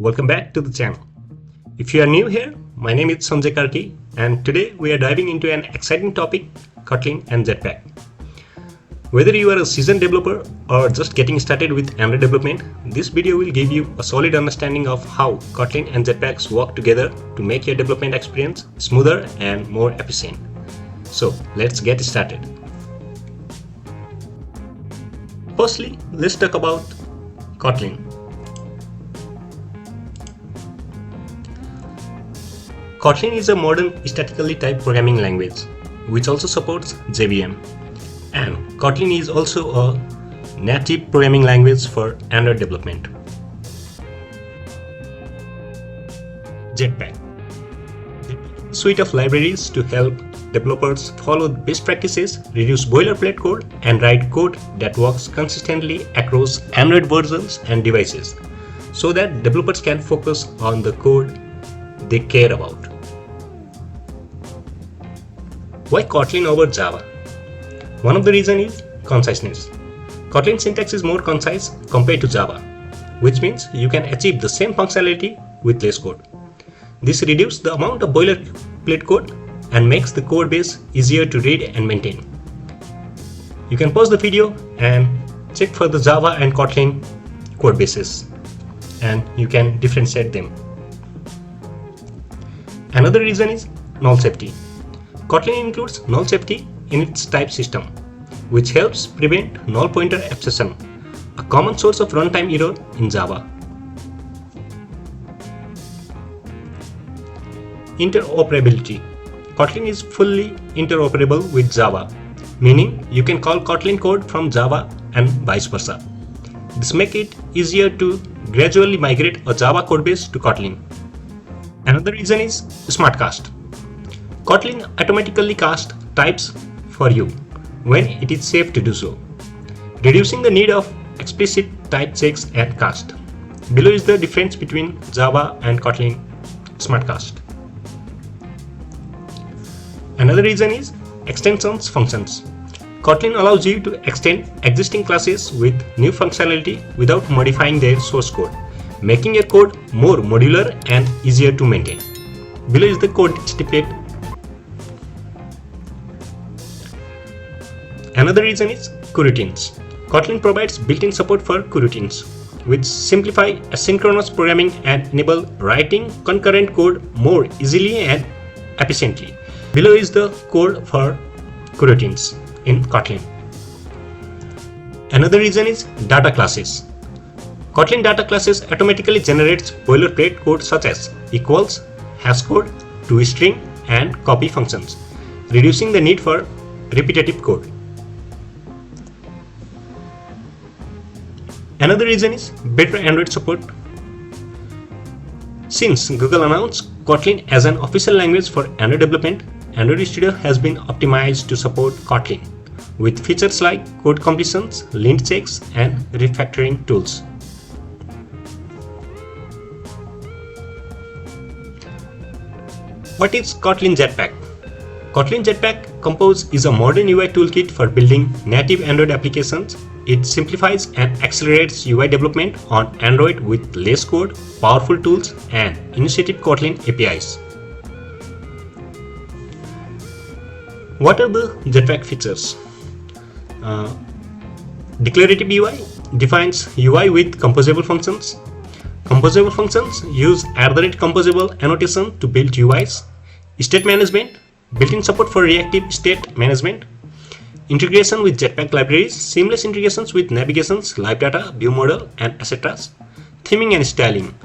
Welcome back to the channel. If you are new here, my name is Sanjay Karki, and today we are diving into an exciting topic, Kotlin and Jetpack. Whether you are a seasoned developer or just getting started with Android development, this video will give you a solid understanding of how Kotlin and Jetpacks work together to make your development experience smoother and more efficient. So let's get started. Firstly, let's talk about Kotlin. Kotlin is a modern statically typed programming language, which also supports JVM. And Kotlin is also a native programming language for Android development. Jetpack. A suite of libraries to help developers follow best practices, reduce boilerplate code, and write code that works consistently across Android versions and devices, so that developers can focus on the code they care about. Why Kotlin over Java? One of the reasons is conciseness. Kotlin syntax is more concise compared to Java, which means you can achieve the same functionality with less code. This reduces the amount of boilerplate code and makes the code base easier to read and maintain. You can pause the video and check for the Java and Kotlin code bases, and you can differentiate them. Another reason is null safety. Kotlin includes null safety in its type system, which helps prevent null pointer abstraction, a common source of runtime error in Java. Interoperability. Kotlin is fully interoperable with Java, meaning you can call Kotlin code from Java and vice versa. This makes it easier to gradually migrate a Java codebase to Kotlin. Another reason is smart cast. Kotlin automatically casts types for you when it is safe to do so, reducing the need of explicit type checks and cast. Below is the difference between Java and Kotlin smart cast. Another reason is extensions functions. Kotlin allows you to extend existing classes with new functionality without modifying their source code, making your code more modular and easier to maintain. Below is the code snippet. Another reason is coroutines. Kotlin provides built-in support for coroutines, which simplify asynchronous programming and enable writing concurrent code more easily and efficiently. Below is the code for coroutines in Kotlin. Another reason is data classes. Kotlin data classes automatically generates boilerplate code such as equals, hash code, toString, and copy functions, reducing the need for repetitive code. Another reason is better Android support. Since Google announced Kotlin as an official language for Android development, Android Studio has been optimized to support Kotlin with features like code completions, lint checks, and refactoring tools. What is Kotlin Jetpack? Kotlin Jetpack Compose is a modern UI toolkit for building native Android applications. It simplifies and accelerates UI development on Android with less code, powerful tools, and initiative Kotlin APIs. What are the Jetpack features? Declarative UI defines UI with composable functions. Composable functions use @composable annotation to build UIs. State management, built-in support for reactive state management. Integration with Jetpack libraries, seamless integrations with navigations, live data, view model, and etc. Theming and styling,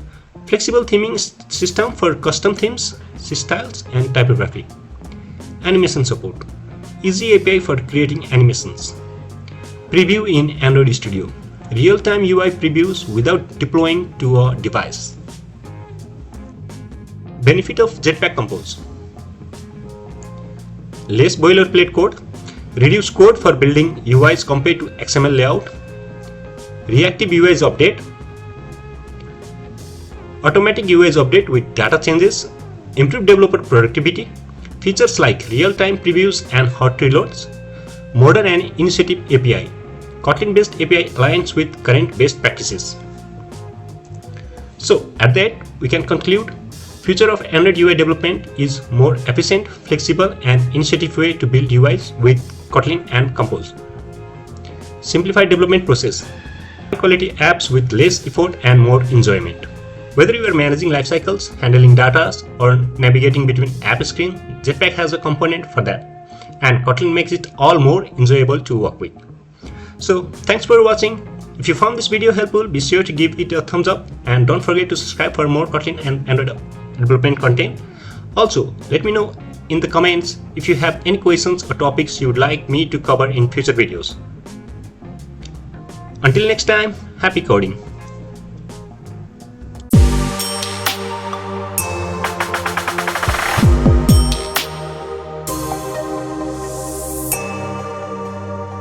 flexible theming system for custom themes, styles, and typography. Animation support, easy API for creating animations. Preview in Android Studio, real-time UI previews without deploying to a device. Benefit of Jetpack Compose: less boilerplate code, reduce code for building UIs compared to XML layout, reactive UIs update, automatic UIs update with data changes, improve developer productivity, features like real-time previews and hot reloads, modern and initiative API. Kotlin-based API aligns with current best practices. So at that, we can conclude future of Android UI development is more efficient, flexible, and initiative way to build UIs with Kotlin and Compose. Simplified development process. High quality apps with less effort and more enjoyment. Whether you are managing life cycles, handling data, or navigating between app screens, Jetpack has a component for that. And Kotlin makes it all more enjoyable to work with. So thanks for watching. If you found this video helpful, be sure to give it a thumbs up and don't forget to subscribe for more Kotlin and Android development content. Also, let me know in the comments if you have any questions or topics you would like me to cover in future videos. Until next time, happy coding!